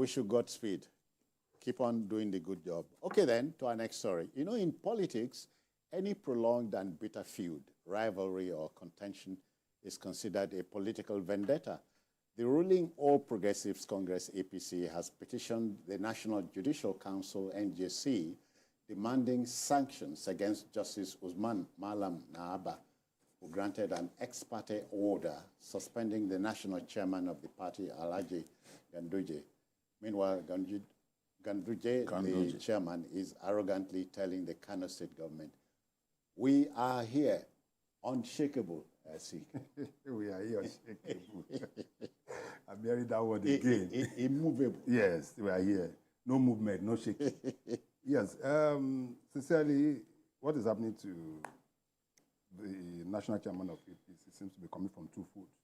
wish you Godspeed. Keep on doing the good job. Okay, then, to our next story. You know, in politics, any prolonged and bitter feud, rivalry, or contention is considered a political vendetta. The ruling All Progressives Congress, APC, has petitioned the National Judicial Council, NJC, demanding sanctions against Justice Usman Mallam Na, who granted an ex-parte order suspending the national chairman of the party, Abdullahi Ganduje. Meanwhile, Ganduje, the chairman, is arrogantly telling the Kano state government, "We are here, unshakable." We are here, unshakable. I'm hearing that word again. Immovable. Yes, we are here. No movement, no shaking. Yes, sincerely, what is happening to the national chairman of APC seems to be coming from two foods.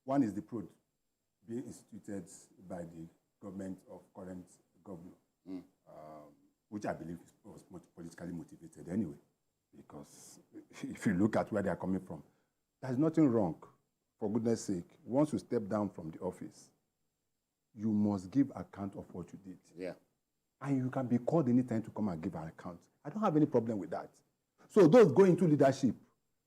One is the probe being instituted by the government of current governor, which I believe was politically motivated anyway, because if you look at where they are coming from, there's nothing wrong. For goodness sake, once you step down from the office, you must give account of what you did. Yeah. And you can be called anytime to come and give an account. I don't have any problem with that. So those going into leadership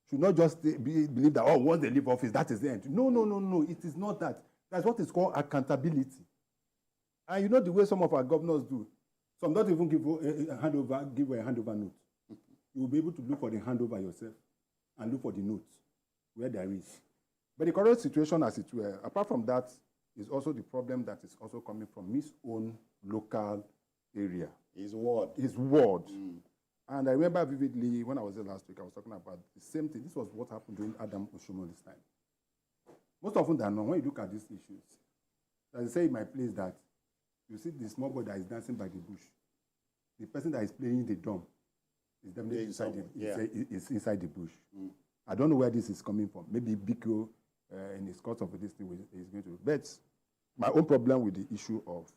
should not just believe that, oh, once they leave office, that is the end. No, no, no, no. It is not that. That's what is called accountability. And you know the way some of our governors do. Some don't even give a handover note. You will be able to look for the handover yourself and look for the notes where there is. But the current situation, as it were, apart from that, is also the problem that is also coming from his own local area. His ward. His ward. And I remember vividly when I was there last week, I was talking about the same thing. This was what happened during Adam Oshomole's time. Most often than not, when you look at these issues, as I say in my place that you see the small boy that is dancing by the bush. The person that is playing the drum is definitely is inside the bush. I don't know where this is coming from. Maybe Biko in his course of this thing is going to. But my own problem with the issue of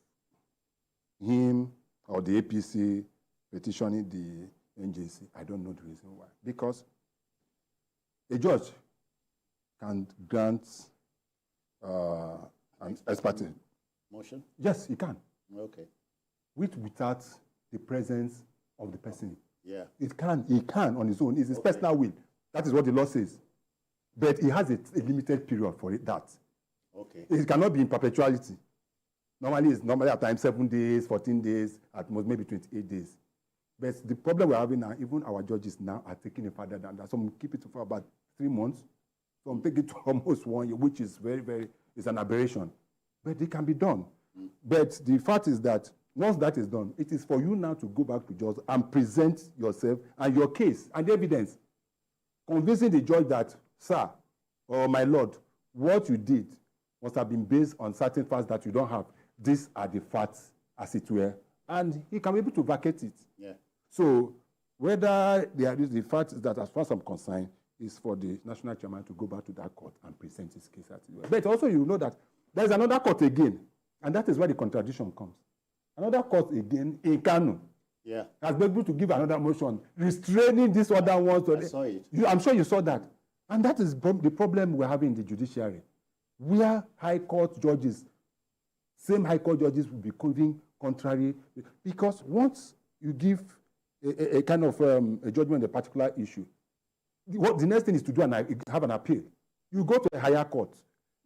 him or the APC petitioning the NJC, I don't know the reason why. Because a judge can grant an ex-parte motion? Yes, he can. Okay. Without the presence of the person. Yeah. He can on his own. It's his personal will. That is what the law says. But he has a limited period for that. Okay. It cannot be in perpetuality. Normally at times 7 days, 14 days, at most maybe 28 days. But the problem we're having now, even our judges now are taking it further than that. Some keep it for about 3 months. Some take it to almost 1 year, which is it's an aberration. But it can be done. But the fact is that once that is done, it is for you now to go back to judge and present yourself and your case and the evidence, convincing the judge that, sir, or my lord, what you did must have been based on certain facts that you don't have. These are the facts, as it were, and he can be able to vacate it. Yeah. So whether the fact is that, as far as I'm concerned, is for the national chairman to go back to that court and present his case. But also you know that there is another court again, and that is where the contradiction comes. Another court again in Kano has been able to give another motion restraining this other one. I saw it. I'm sure you saw that. And that is the problem we're having in the judiciary, where high court judges, same high court judges will be giving contrary, because once you give a kind of a judgment on a particular issue, the next thing is to have an appeal. You go to a higher court.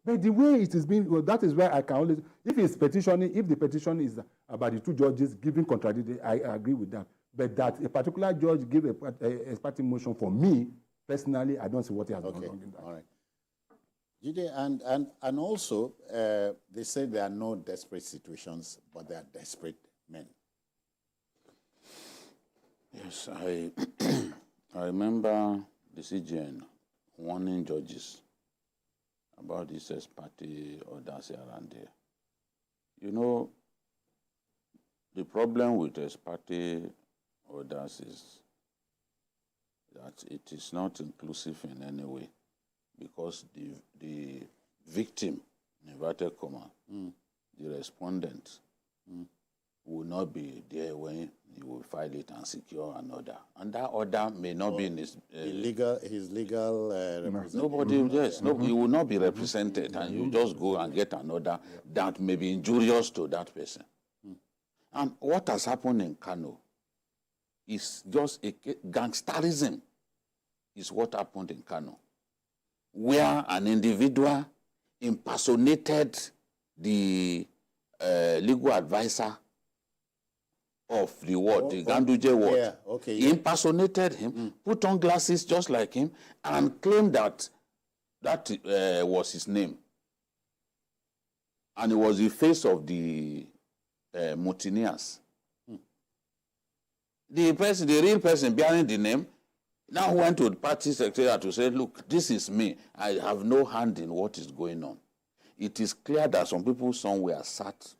But the way it is being, that is where I can always, if the petition is about the two judges giving contradiction, I agree with that. But that a particular judge give a ex-parte motion, for me, personally, I don't see what he has done wrong in that. All right. Jide, and also, they say there are no desperate situations, but there are desperate men. Yes, I remember the CJN warning judges about this ex-parte orders around there. You know, the problem with ex-parte orders is that it is not inclusive in any way, because the victim, in inverted comma, the respondent, will not be there when he will file it and secure an order. And that order may not be in his... his legal representation. Nobody, yes, no, he will not be represented, and you just go and get an order that may be injurious to that person. And what has happened in Kano is just gangsterism is what happened in Kano, where an individual impersonated the legal advisor of the Ganduje ward. Yeah, okay, He impersonated him, put on glasses just like him, and claimed that was his name. And it was the face of the mutineers. The real person bearing the name, now went to the party secretariat to say, look, this is me. I have no hand in what is going on. It is clear that some people somewhere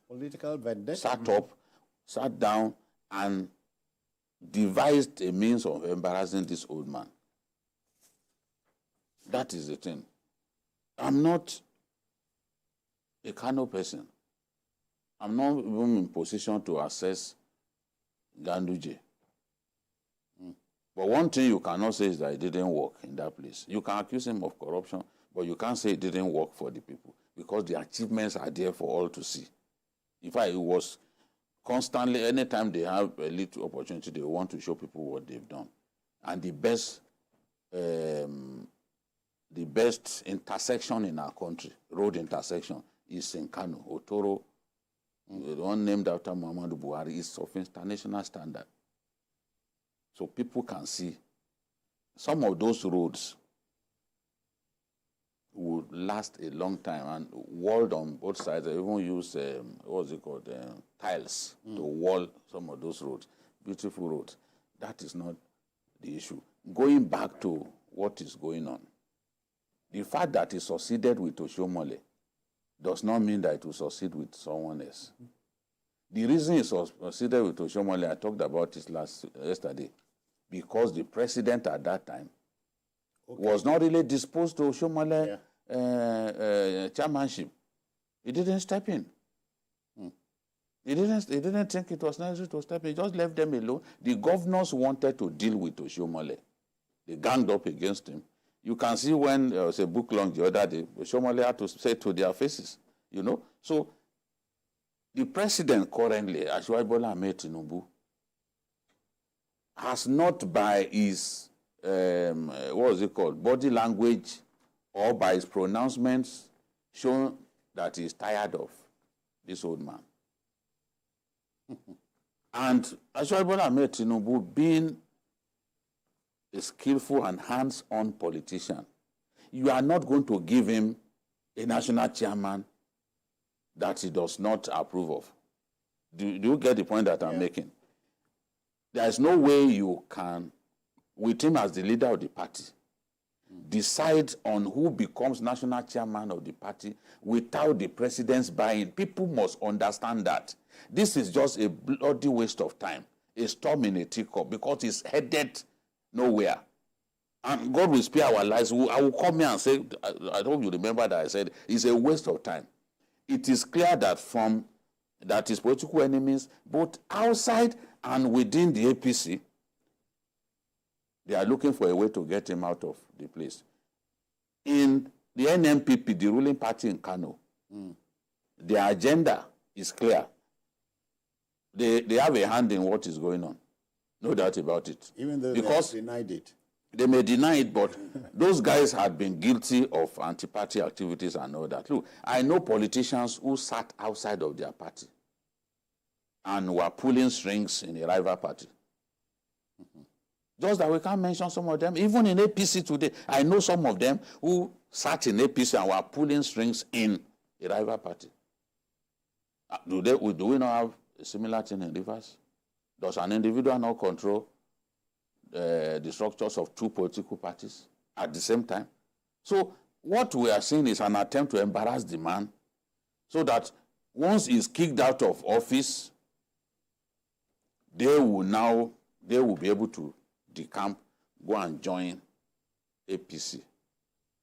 Political vendetta. sat down and devised a means of embarrassing this old man. That is the thing. I'm not a Kano person. I'm not even in position to assess Ganduje. But one thing you cannot say is that it didn't work in that place. You can accuse him of corruption, but you can't say it didn't work for the people because the achievements are there for all to see. In fact, it was constantly, anytime they have a little opportunity, they want to show people what they've done. And the best intersection in our country, road intersection, is in Kano. Otoro, the one named after Muhammadu Buhari, is of international standard. So people can see some of those roads would last a long time, and walled on both sides. They even use, what's it called, tiles to wall some of those roads. Beautiful roads. That is not the issue. Going back to what is going on, the fact that it succeeded with Oshomole does not mean that it will succeed with someone else. The reason it succeeded with Oshomole, I talked about it yesterday, because the president at that time was not really disposed to Oshomole chairmanship. He didn't step in. He didn't think it was necessary to step in. He just left them alone. The governors wanted to deal with Oshomole. They ganged up against him. You can see when there was a book launch the other day, Oshomole had to say to their faces, you know. So the president currently, Asiwaju Bola Ahmed Tinubu, has not by his, body language or by his pronouncements shown that he's tired of this old man. And Asiwaju Bola Ahmed Tinubu, being a skillful and hands-on politician, you are not going to give him a national chairman that he does not approve of. Do you get the point that I'm making? There is no way you can, with him as the leader of the party, decide on who becomes national chairman of the party without the president's buy-in. People must understand that. This is just a bloody waste of time, a storm in a teacup, because it's headed nowhere. And God will spare our lives. I will come here and say, I hope you remember that I said, it's a waste of time. It is clear that his political enemies, both outside and within the APC, they are looking for a way to get him out of the place. In the NMPP, the ruling party in Kano, their agenda is clear. They have a hand in what is going on. No doubt about it. Even though because they denied it. They may deny it, but those guys had been guilty of anti-party activities and all that. Look, I know politicians who sat outside of their party and were pulling strings in a rival party. Just that we can't mention some of them. Even in APC today, I know some of them who sat in APC and were pulling strings in a rival party. Do we not have a similar thing in Rivers? Does an individual not control the structures of two political parties at the same time? So what we are seeing is an attempt to embarrass the man so that once he's kicked out of office, they will be able to decamp, go and join APC.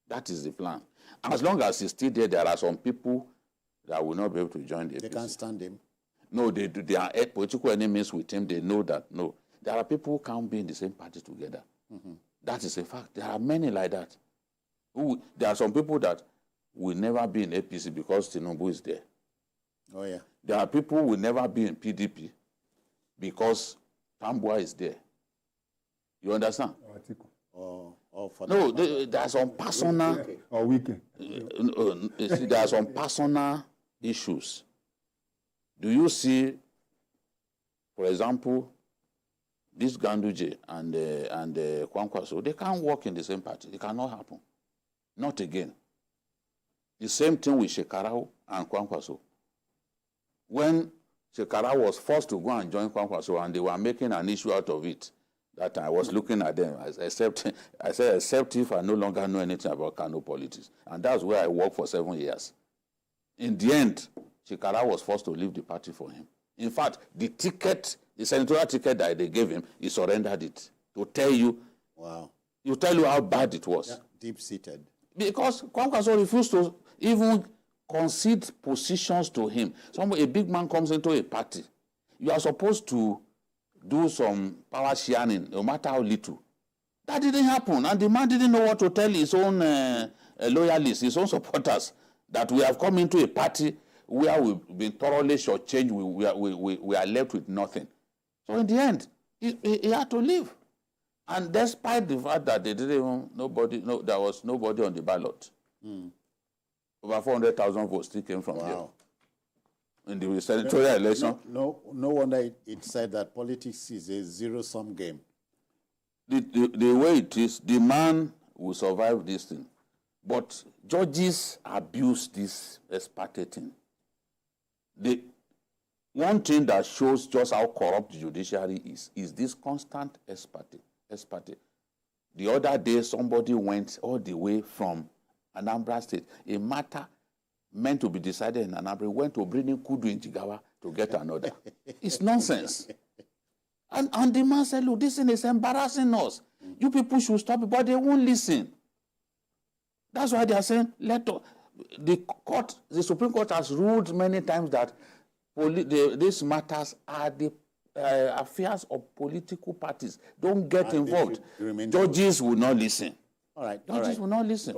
That is the plan. As long as he's still there, there are some people that will not be able to join the APC. They can't stand him. no, they are political enemies with him. They know that, no. There are people who can't be in the same party together. That is a fact. There are many like that. There are some people that will never be in APC because Tinubu is there. Oh, yeah. There are people who will never be in PDP because Tambua is there. You understand? No, there are some personal... Or weekend. There are some personal issues. Do you see, for example, this Ganduje and Kwankwaso, they can't work in the same party. It cannot happen. Not again. The same thing with Shekarau and Kwankwaso. When Shekarau was forced to go and join Kwankwaso and they were making an issue out of it, that I was looking at them, I said, except if I no longer know anything about Kano politics. And that's where I worked for 7 years. In the end, Shekarau was forced to leave the party for him. In fact, the senatorial ticket that they gave him, he surrendered it to tell you, wow, to tell you how bad it was. Yeah, deep-seated. Because Kwankwaso refused to even concede positions to him. A big man comes into a party. You are supposed to do some power sharing, no matter how little. That didn't happen. And the man didn't know what to tell his own loyalists, his own supporters, that we have come into a party where we've been thoroughly shortchanged, we are left with nothing. So in the end, he had to leave. And despite the fact that they didn't even, there was nobody on the ballot. Over 400,000 votes still came from here. In the senatorial election. No wonder it said that politics is a zero-sum game. The way it is, the man will survive this thing. But judges abuse this ex-parte thing. One thing that shows just how corrupt the judiciary is this constant ex-parte. The other day, somebody went all the way from Anambra State. A matter meant to be decided in Anambra went to bring in Kudu in Jigawa to get another. It's nonsense. And the man said, look, this thing is embarrassing us. You people should stop it, but they won't listen. That's why they are saying, the Supreme Court has ruled many times that these matters are the affairs of political parties. Don't get involved. Judges will not listen. All right. Judges will not listen.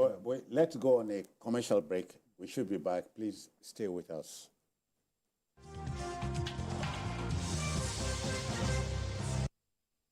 Let's go on a commercial break. We should be back. Please stay with us.